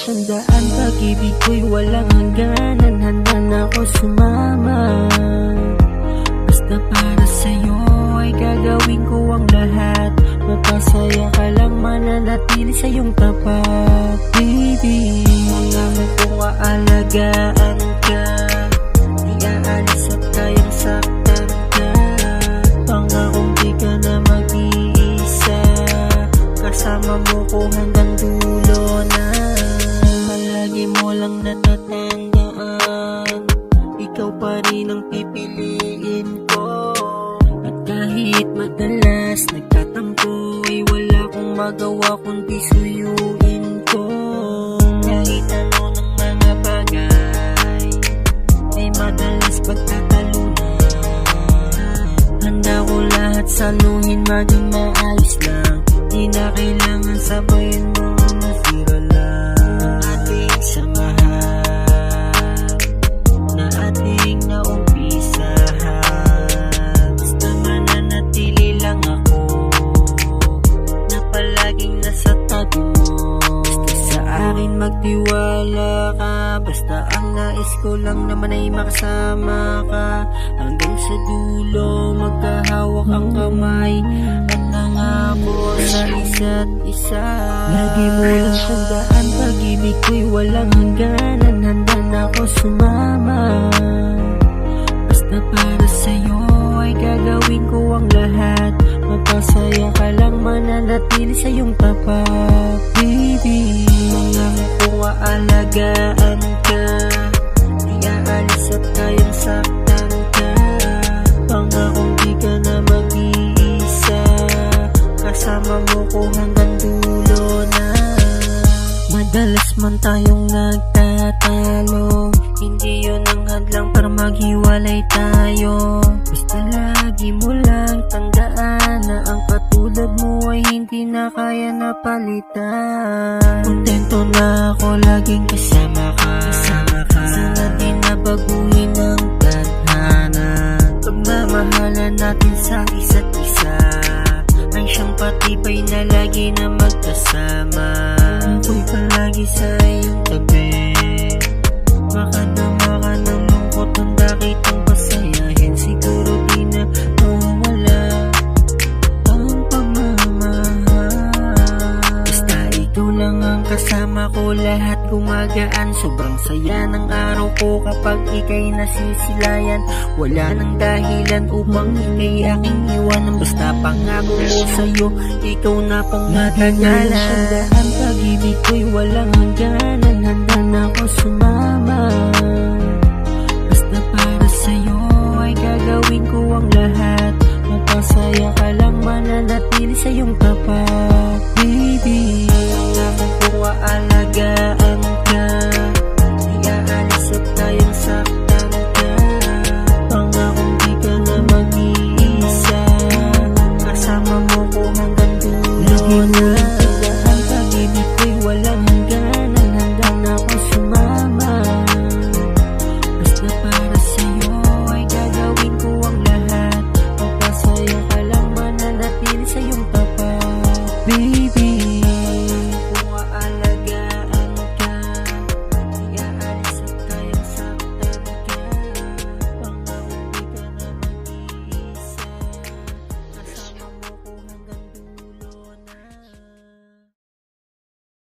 siyang daan, pag-ibig ko'y walang hangganan. Handa na ako sumama, basta para sa'yo ay gagawin ko ang lahat. Mapasaya ka lang, mananatili sa iyong tapat. Baby, pangako kong aalagaan ka, di aalis at kayang saktan ka. Pangakong di ka na mag-iisa, kasama mo ko hanggang dulo na. Palagi mo lang natatandaan, ikaw pa rin ang pipiliin ko. At kahit madalas nagtatampo, ay wala kong magawa kundi suyuin ko. Kahit ano ng mga bagay ay madalas pagtatalunan, handa ko lahat saluhin, maging maayos lang. Di na kailangan sabayin mo, nasira lang ating samahan na ating naumpisahan. Basta mananatili lang ako na palaging nasa tabi mo. Basta sa akin magtiwala ka, basta ang nais ko lang naman ay makasama ka. Hanggang sa dulo magkahawak ang kamay at nangako sa isa't isa. Lagi mo lang siyang daan, pag-ibig ko'y walang hangganan. Handa na ako sumama, basta para sa'yo ay gagawin ko ang lahat. Mapasaya ka lang, mananatili sa iyong tapat. Baby, pangako kong aalagaan ka, di aalis at kayang saktan ka. Pangakong di ka na mag-iisa, kasama mo ko hanggang dulo na. Madalas man tayong nagtatalo, hindi yun ang hadlang para maghiwalay tayo. Basta lagi mo lang tandaan na ang katulad mo ay hindi na kaya na palitan. Kontento na ako laging kasama ka, sana di na baguhin ang tadhana. Pagmamahalan natin sa isa't isa ay siyang patibay na lagi na magkasama. Ako'y palagi sa iyong tabi, makadama ka ng lungkot, handa kitang pasayahin. Siguro di na mawawala ang pagmamahal. Basta ikaw lang ang kasama ko, lahat gumagaan. Sobrang saya ng araw ko kapag ika'y nasisilayan. Wala nang dahilan upang ika'y aking iwanan. Basta pangako ko sa'yo, ikaw na pang matagalan. Pag-ibig ko'y walang hangganan.